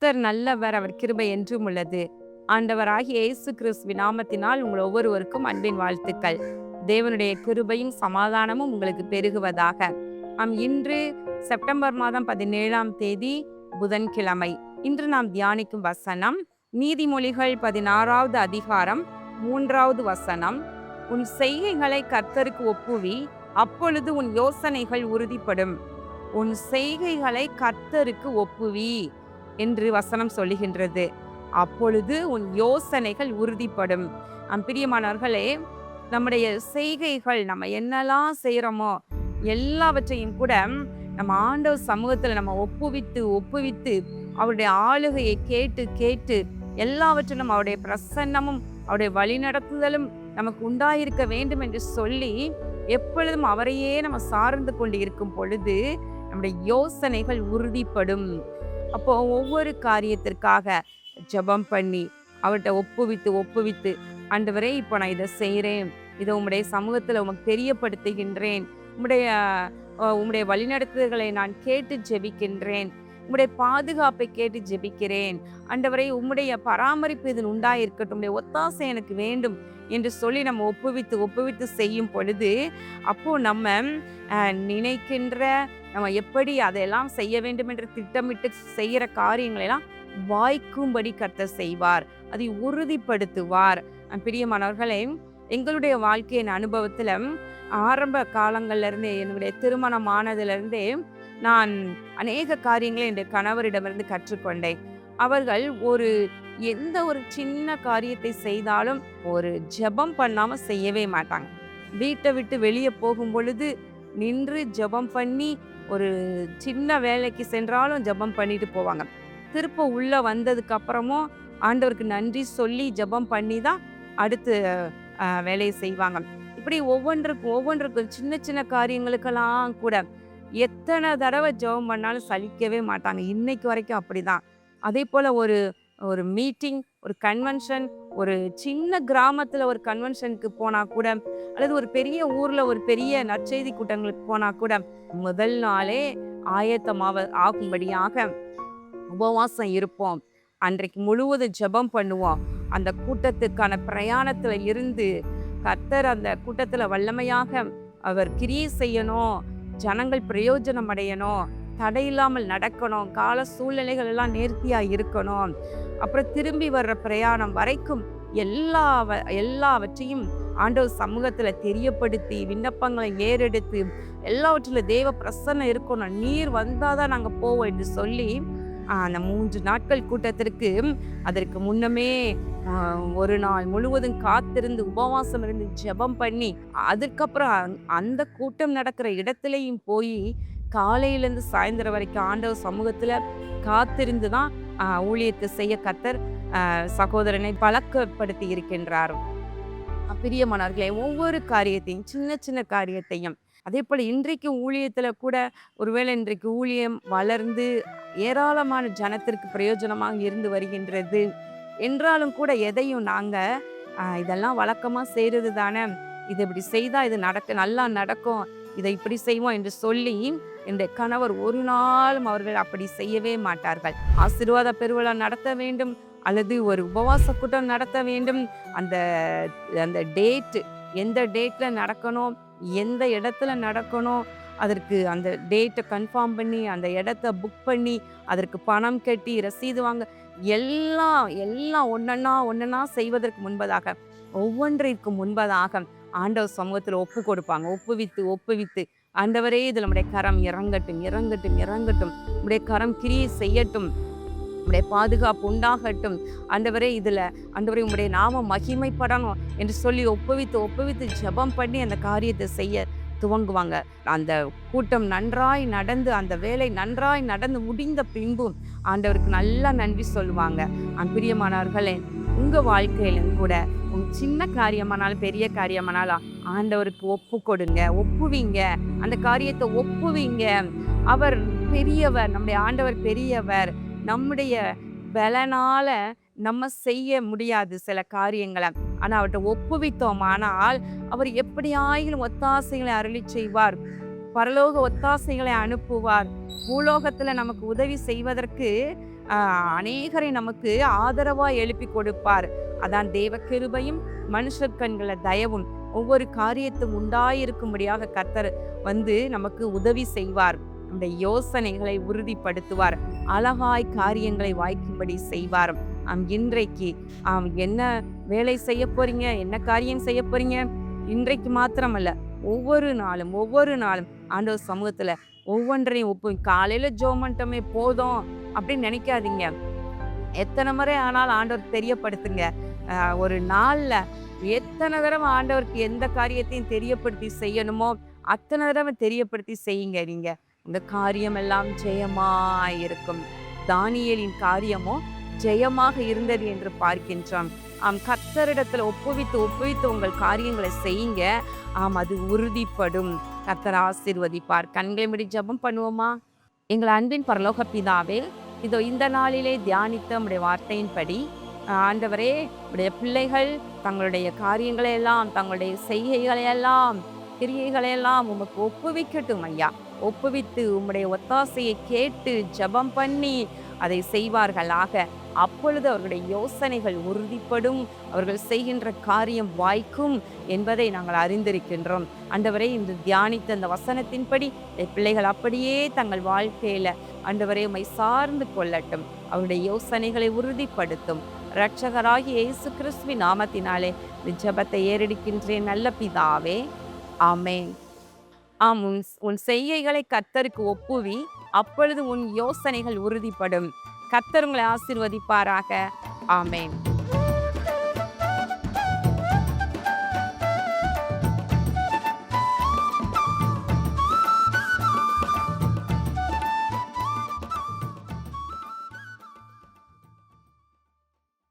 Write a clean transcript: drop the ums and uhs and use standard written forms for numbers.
கர்த்தர் நல்லவர், அவர் கிருபை என்றும் உள்ளது. ஆண்டவராகிய இயேசு கிறிஸ்துவின் நாமத்தினால் உங்கள் ஒவ்வொருவருக்கும் அன்பின் வாழ்த்துக்கள். தேவனுடைய கிருபையும் சமாதானமும் உங்களுக்கு பெருகுவதாக. இன்று செப்டம்பர் மாதம் 17ஆம் தேதி புதன்கிழமை. இன்று நாம் தியானிக்கும் வசனம் நீதிமொழிகள் 16வது அதிகாரம் 3வது வசனம். உன் செய்கைகளை கர்த்தருக்கு ஒப்புவி, அப்பொழுது உன் யோசனைகள் உறுதிப்படும். உன் செய்கைகளை கர்த்தருக்கு ஒப்புவி என்று வசனம் சொல்லுகின்றது. அப்பொழுது உன் யோசனைகள் உறுதிப்படும். பிரியமானவர்களே, நம்முடைய செய்கைகள், நம்ம என்னெல்லாம் செய்கிறோமோ எல்லாவற்றையும் கூட நம்ம ஆண்டவர் சமூகத்தில் நம்ம ஒப்புவித்து அவருடைய ஆளுகையை கேட்டு எல்லாவற்றிலும் அவருடைய பிரசன்னமும் அவருடைய வழிநடத்துதலும் நமக்கு உண்டாயிருக்க வேண்டும் என்று சொல்லி எப்பொழுதும் அவரையே நம்ம சார்ந்து கொண்டு இருக்கும் பொழுது நம்முடைய யோசனைகள் உறுதிப்படும். அப்போ ஒவ்வொரு காரியத்திற்காக ஜெபம் பண்ணி அவர்கிட்ட ஒப்புவித்து ஆண்டவரே, இப்போ நான் இதை செய்கிறேன், இதை உம்முடைய சமூகத்தில் உமக்கு தெரியப்படுத்துகின்றேன், உம்முடைய வழிநடத்துதல்களை நான் கேட்டு ஜெபிக்கின்றேன், உம்முடைய பாதுகாப்பை கேட்டு ஜெபிக்கிறேன், ஆண்டவரே உம்முடைய பராமரிப்பு இதன் உண்டாயிருக்கட்டும், உம்முடைய ஒத்தாசை எனக்கு வேண்டும் என்று சொல்லி நம்ம ஒப்புவித்து செய்யும் பொழுது அப்போ நம்ம நினைக்கின்ற, நம்ம எப்படி அதையெல்லாம் செய்ய வேண்டும் என்று திட்டமிட்டு செய்கிற காரியங்களெல்லாம் வாய்க்கும்படி கர்த்தர் செய்வார், அதை உறுதிப்படுத்துவார். பிரியமானவர்களே, எங்களுடைய வாழ்க்கையின் அனுபவத்தில் ஆரம்ப காலங்கள்லேருந்தே, என்னுடைய திருமணம் ஆனதுலேருந்தே நான் அநேக காரியங்களை என்னுடைய கணவரிடமிருந்து கற்றுக்கொண்டேன். அவர்கள் எந்த ஒரு சின்ன காரியத்தை செய்தாலும் ஒரு ஜெபம் பண்ணாம செய்யவே மாட்டாங்க. வீட்டை விட்டு வெளியே போகும் பொழுது நின்று ஜெபம் பண்ணி, ஒரு சின்ன வேலைக்கு சென்றாலும் ஜெபம் பண்ணிட்டு போவாங்க. திருப்ப உள்ள வந்ததுக்கு அப்புறமும் ஆண்டவருக்கு நன்றி சொல்லி ஜெபம் பண்ணி தான் அடுத்து வேலையை செய்வாங்க. இப்படி ஒவ்வொன்றுக்கும் சின்ன சின்ன காரியங்களுக்கெல்லாம் கூட எத்தனை தடவை ஜெபம் பண்ணாலும் சலிக்கவே மாட்டாங்க. இன்னைக்கு வரைக்கும் அப்படிதான். அதே போல ஒரு மீட்டிங், ஒரு கன்வென்ஷன், ஒரு சின்ன கிராமத்துல ஒரு கன்வென்ஷனுக்கு போனா கூட, அல்லது ஒரு பெரிய ஊர்ல ஒரு பெரிய நற்செய்தி கூட்டங்களுக்கு போனா கூட முதல் நாளே ஆகும்படியாக உபவாசம் இருப்போம். அன்றைக்கு முழுவதும் ஜெபம் பண்ணுவோம். அந்த கூட்டத்துக்கான பிரயாணத்துல இருந்து கர்த்தர் அந்த கூட்டத்துல வல்லமையாக அவர் கிரியை செய்யணும், ஜனங்கள் பிரயோஜனம் அடையணும், தடையில்லாமல் நடக்கணும், கால சூழ்நிலைகள் எல்லாம் நேர்த்தியா இருக்கணும், அப்புறம் திரும்பி வர்ற பிரயாணம் வரைக்கும் எல்லாவற்றையும் ஆண்டவர் சமூகத்துல தெரியப்படுத்தி விண்ணப்பங்களை ஏறெடுத்து எல்லாவற்றில தேவ பிரசன்னம் இருக்கணும், நீர் வந்தாதான் நாங்க போவோம் என்று சொல்லி அந்த 3 நாட்கள் கூட்டத்திற்கு அதற்கு முன்னமே ஒரு நாள் முழுவதும் காத்திருந்து உபவாசம் இருந்து ஜெபம் பண்ணி, அதுக்கப்புறம் அந்த கூட்டம் நடக்கிற இடத்துலையும் போய் காலையிலேருந்து சாயந்தரம் வரைக்கும் ஆண்டவர் சமூகத்துல காத்திருந்து தான் ஊழியத்தை செய்ய கர்த்தர் சகோதரனை பழக்கப்படுத்தி இருக்கின்றார். பிரியமானவர்களே, ஒவ்வொரு காரியத்தையும், சின்ன சின்ன காரியத்தையும், அதே போல இன்றைக்கு ஊழியத்துல கூட ஒருவேளை இன்றைக்கு ஊழியம் வளர்ந்து ஏராளமான ஜனத்திற்கு பிரயோஜனமாக இருந்து வருகின்றது என்றாலும் கூட எதையும் நாங்க இதெல்லாம் வழக்கமா செய்யறது தானே, இது இப்படி செய்தா இது நல்லா நடக்கும், இதை இப்படி செய்வோம் என்று சொல்லி இந்த கணவர் ஒரு நாளும் அவர்கள் அப்படி செய்யவே மாட்டார்கள். ஆசீர்வாத பெருவிழா நடத்த வேண்டும் அல்லது ஒரு உபவாச கூட்டம் நடத்த வேண்டும், அந்த டேட், எந்த டேட்ல நடக்கணும், எந்த இடத்துல நடக்கணும், அதற்கு அந்த டேட்டை கன்ஃபார்ம் பண்ணி அந்த இடத்த புக் பண்ணி அதற்கு பணம் கட்டி ரசீது வாங்க, எல்லாம் ஒன்னொன்னா செய்வதற்கு முன்பதாக, ஒவ்வொன்றிற்கு முன்பதாக ஆண்டவர் சமூகத்தில் ஒப்பு கொடுப்பாங்க. ஒப்புவித்து ஆண்டவரே, இதில் நம்முடைய கரம் இறங்கட்டும், நம்முடைய கரம் கிரியை செய்யட்டும், நம்முடைய பாதுகாப்பு உண்டாகட்டும், ஆண்டவரே உம்முடைய நாமம் மகிமைப்படணும் என்று சொல்லி ஒப்புவித்து ஜெபம் பண்ணி அந்த காரியத்தை செய்ய துவங்குவாங்க. அந்த கூட்டம் நன்றாய் நடந்து, அந்த வேலை நன்றாய் நடந்து முடிந்த பின்பும் ஆண்டவருக்கு நல்லா நன்றி சொல்லுவாங்க. பிரியமானவர்களே, உங்க வாழ்க்கையிலும் கூட சின்ன காரியமானாலும் பெரிய காரியமானாலும் ஆண்டவருக்கு ஒப்புவிங்க, அந்த காரியத்தை ஒப்புவிங்க. அவர் பெரியவர், நம்முடைய ஆண்டவர் பெரியவர். நம்முடைய பலனால நம்ம செய்ய முடியாது சில காரியங்களை, ஆனா அவர்கிட்ட ஒப்புவித்தோமானால் அவர் எப்படியாயிலும் ஒத்தாசைகளை அருளி செய்வார், பரலோக ஒத்தாசைகளை அனுப்புவார். பூலோகத்துல நமக்கு உதவி செய்வதற்கு அநேகரை நமக்கு ஆதரவா எழுப்பி கொடுப்பார். அதான் தேவ கிருபையும் மனுஷர் கண்கள தயவும் ஒவ்வொரு காரியத்தும் உண்டாயிருக்கும்படியாக கர்த்தர் நமக்கு உதவி செய்வார். நம்முடைய யோசனைகளை உறுதிப்படுத்துவார். அழகாய் காரியங்களை வாய்க்கும்படி செய்வார். இன்றைக்கு என்ன வேலை செய்ய போறீங்க, என்ன காரியம் செய்ய போறீங்க, இன்றைக்கு மாத்திரமல்ல, ஒவ்வொரு நாளும் ஆண்டவர் சமூகத்துல ஒவ்வொன்றையும் காலையில ஜெபம் பண்ணிட்டோமே போதும் அப்படின்னு நினைக்காதீங்க. எத்தனை முறை ஆனாலும் ஆண்டவர் தெரியப்படுத்துங்க. ஒரு நாள்ல எத்தனை தடவை ஆண்டவருக்கு எந்த காரியத்தையும் தெரியப்படுத்தி செய்யணுமோ அத்தனை தடவை தெரியப்படுத்தி செய்யுங்க. நீங்க இந்த காரியம் எல்லாம் ஜெயமாயிருக்கும். தானியேலின் காரியமோ ஜெயமாக இருந்தது என்று பார்க்கின்றோம். கர்த்தரிடத்துல ஒப்புவித்து உங்கள் காரியங்களை செய்யுங்க. அது உறுதிப்படும். கர்த்தர் ஆசீர்வதிப்பார். கண்களை மூடி ஜெபம் பண்ணுவோமா? எங்கள் அன்பின் பரலோக பிதாவே, இதோ இந்த நாளிலே தியானித்த உம்முடைய வார்த்தையின்படி ஆண்டவரே, உடைய பிள்ளைகள் தங்களுடைய காரியங்களை எல்லாம், தங்களுடைய செய்கைகளை எல்லாம், கிரியைகளை எல்லாம் உமக்கு ஒப்புவிக்கட்டும் ஐயா. ஒப்புவித்து உம்முடைய ஒத்தாசையை கேட்டு ஜெபம் பண்ணி அதை செய்வார்களாக. அப்பொழுது அவர்களுடைய யோசனைகள் உறுதிப்படும், அவர்கள் செய்கின்ற காரியம் வாய்க்கும் என்பதை நாங்கள் அறிந்திருக்கின்றோம். ஆண்டவரே, இன்று தியானித்த அந்த வசனத்தின்படி பிள்ளைகள் அப்படியே தங்கள் வாழ்க்கையில ஆண்டவரே உம்மை சார்ந்து கொள்ளட்டும். அவருடைய யோசனைகளை உறுதிப்படுத்தும். இரட்சகராகிய இயேசு கிறிஸ்துவின் நாமத்தினாலே இந்த ஜெபத்தை ஏறெடுக்கின்றேன் நல்ல பிதாவே, ஆமென். உன் செய்கைகளை கர்த்தருக்கு ஒப்புவி, அப்பொழுது உன் யோசனைகள் உறுதிப்படும். கர்த்தர் உங்களை ஆசீர்வதிப்பாராக. ஆமென்.